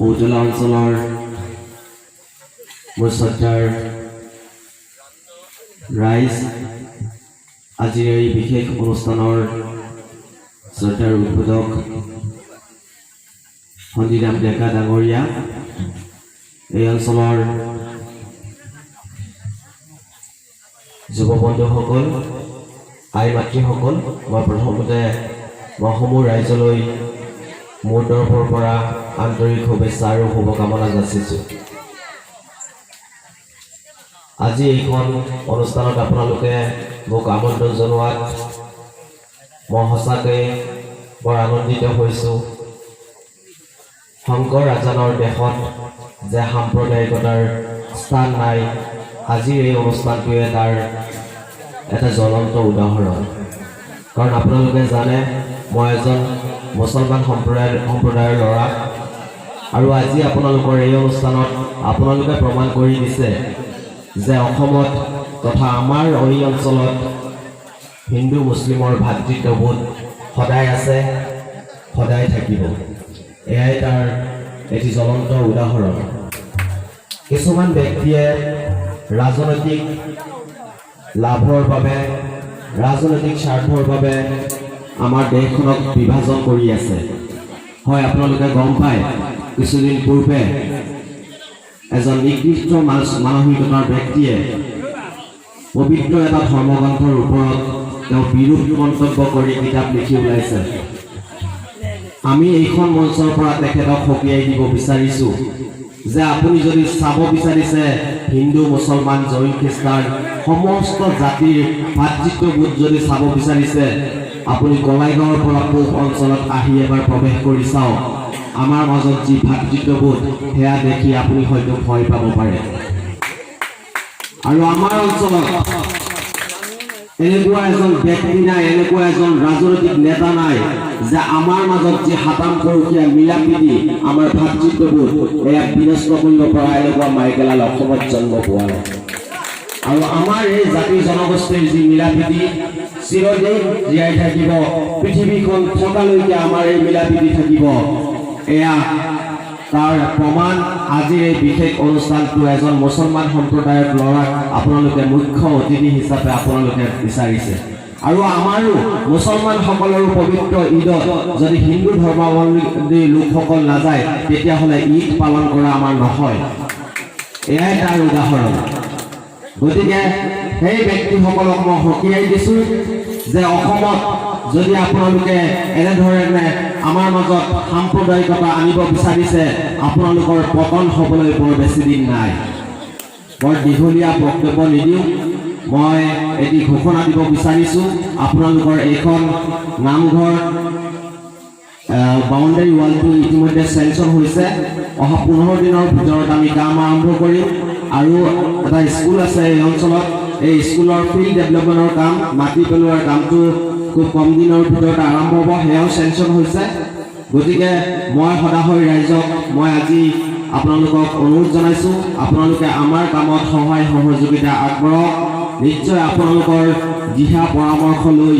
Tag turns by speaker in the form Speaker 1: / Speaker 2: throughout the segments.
Speaker 1: ঔজলা অঞ্চলৰ মোৰ শ্ৰদ্ধাৰ ৰাইজ, আজিৰ এই বিশেষ অনুষ্ঠানৰ শ্ৰদ্ধাৰ উদ্বোধক সন্দিৰাম ডেকা ডাঙৰীয়া, এই অঞ্চলৰ যুৱ বন্ধুসকল, আই মাতৃসকল, মই প্ৰথমতে সমূহ ৰাইজলৈ মোৰ তৰফৰ পৰা আন্তৰিক শুভেচ্ছা আৰু শুভকামনা যাচিছোঁ। আজি এইখন অনুষ্ঠানত আপোনালোকে মোক আমন্ত্ৰণ জনোৱাত মই সঁচাকৈ বৰ আনন্দিত হৈছোঁ। শংকৰ ৰাজানৰ দেশত যে সাম্প্ৰদায়িকতাৰ স্থান নাই, আজিৰ এই অনুষ্ঠানটোৱে তাৰ এটা জ্বলন্ত উদাহৰণ। কাৰণ আপোনালোকে জানে মই এজন মুছলমান সম্প্ৰদায়ৰ ল'ৰা, আৰু আজি আপোনালোকৰ এই অনুষ্ঠানত আপোনালোকে প্ৰমাণ কৰি দিছে যে অসমত তথা আমাৰ এই অঞ্চলত হিন্দু মুছলিমৰ ভাতৃত্ববোধ সদায় আছে, সদায় থাকিব। এয়াই তাৰ এটি জ্বলন্ত উদাহৰণ। কিছুমান ব্যক্তিয়ে ৰাজনৈতিক লাভৰ বাবে, ৰাজনৈতিক স্বাৰ্থৰ বাবে আমাৰ দেশখনক বিভাজন কৰি আছে। হয়, আপোনালোকে গম পায়, কিছুদিন পূৰ্বে এজন নিকৃষ্ট মানসিকতাৰ ব্যক্তিয়ে পবিত্ৰ এটা ধৰ্মগ্ৰন্থৰ ওপৰত তেওঁ বিৰূপ মন্তব্য কৰি কিতাপ লিখি ওলাইছে। আমি এইখন মঞ্চৰ পৰা তেখেতক সকীয়াই দিব বিচাৰিছোঁ যে আপুনি যদি চাব বিচাৰিছে হিন্দু, মুছলমান, জৈন, খ্ৰীষ্টান সমস্ত জাতিৰ ভাতৃত্ববোধ যদি চাব বিচাৰিছে, আপুনি কলাইগাঁৱৰ পৰা পূব অঞ্চলত আহি এবাৰ প্ৰৱেশ কৰি চাওক। আমাৰ মাজত যি ভাতৃত্ববোধ সেয়া দেখি আপুনি হয়তো ভয় পাব পাৰে। আৰু আমাৰ অঞ্চলত এনেকুৱা এজন ব্যক্তি নাই, এনেকুৱা এজন ৰাজনৈতিক নেতা নাই যে আমাৰ মাজত যি হাতাম পৰকীয়া মিলাপ্ৰীতি, আমাৰ ভাতৃত্ববোধ এয়া বিনষ্ট কৰিব পৰা এনেকুৱা মাইকেলাল অসমত জন্ম পোৱা নাই। আৰু আমাৰ এই জাতি জনগোষ্ঠীৰ যি মিলাপ্ৰীতি চিৰদিন জীয়াই থাকিব, পৃথিৱীখন থকালৈকে আমাৰ এই মিলাপ্ৰীতি থাকিব। এয়া তাৰ প্ৰমাণ আজিৰ এই বিশেষ অনুষ্ঠানটো এজন মুছলমান সম্প্ৰদায়ৰ ল'ৰাক আপোনালোকে মুখ্য অতিথি হিচাপে আপোনালোকে বিচাৰিছে। আৰু আমাৰো মুছলমানসকলৰো পবিত্ৰ ঈদত যদি হিন্দু ধৰ্মাৱলম্বী লোকসকল নাযায়, তেতিয়াহ'লে ঈদ পালন কৰা আমাৰ নহয়। এয়াই তাৰ উদাহৰণ। গতিকে সেই ব্যক্তিসকলক মই সকীয়াই দিছোঁ যে অসমত যদি আপোনালোকে এনেধৰণে আমাৰ মাজত সাম্প্ৰদায়িকতা আনিব বিচাৰিছে, আপোনালোকৰ পতন হ'বলৈ বৰ বেছি দিন নাই। বৰ দীঘলীয়া বক্তব্য নিদিওঁ, মই এটি ঘোষণা দিব বিচাৰিছোঁ। আপোনালোকৰ এইখন নামঘৰ বাউণ্ডাৰী ৱালটো ইতিমধ্যে চেংচন হৈছে। অহা 15 দিনৰ ভিতৰত আমি কাম আৰম্ভ কৰিম। আৰু এটা স্কুল আছে এই অঞ্চলত, এই স্কুলৰ ফিল্ড ডেভেলপমেণ্টৰ কাম, মাটি পেলোৱাৰ কামটো খুব কম দিনৰ ভিতৰত আৰম্ভ হ'ব, সেয়াও চেংচন হৈছে। গতিকে মই সদাশয় ৰাইজক মই আজি আপোনালোকক অনুৰোধ জনাইছোঁ, আপোনালোকে আমাৰ কামত সহায় সহযোগিতা আগবঢ়াওক। নিশ্চয় আপোনালোকৰ দিহা পৰামৰ্শ লৈ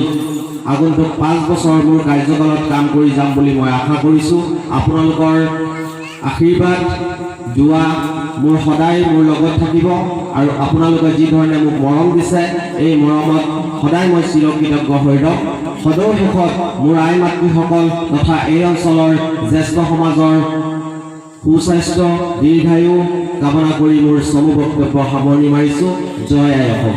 Speaker 1: আগন্তুক 5 বছৰ মোৰ কাৰ্যকালত কাম কৰি যাম বুলি মই আশা কৰিছোঁ। আপোনালোকৰ আশীৰ্বাদ দুৱা মোৰ সদায় মোৰ লগত থাকিব, আৰু আপোনালোকে যি ধৰণে মোক মৰম দিছে, এই মৰমত সদায় মই চিৰকৃতজ্ঞ হৈ ৰম। সদৌ শেষত মোৰ আই মাতৃসকল তথা এই অঞ্চলৰ জ্যেষ্ঠ সমাজৰ সুস্বাস্থ্য দীৰ্ঘায়ু কামনা কৰি মোৰ চমু বক্তব্য সামৰণি মাৰিছোঁ। জয় আই অসম।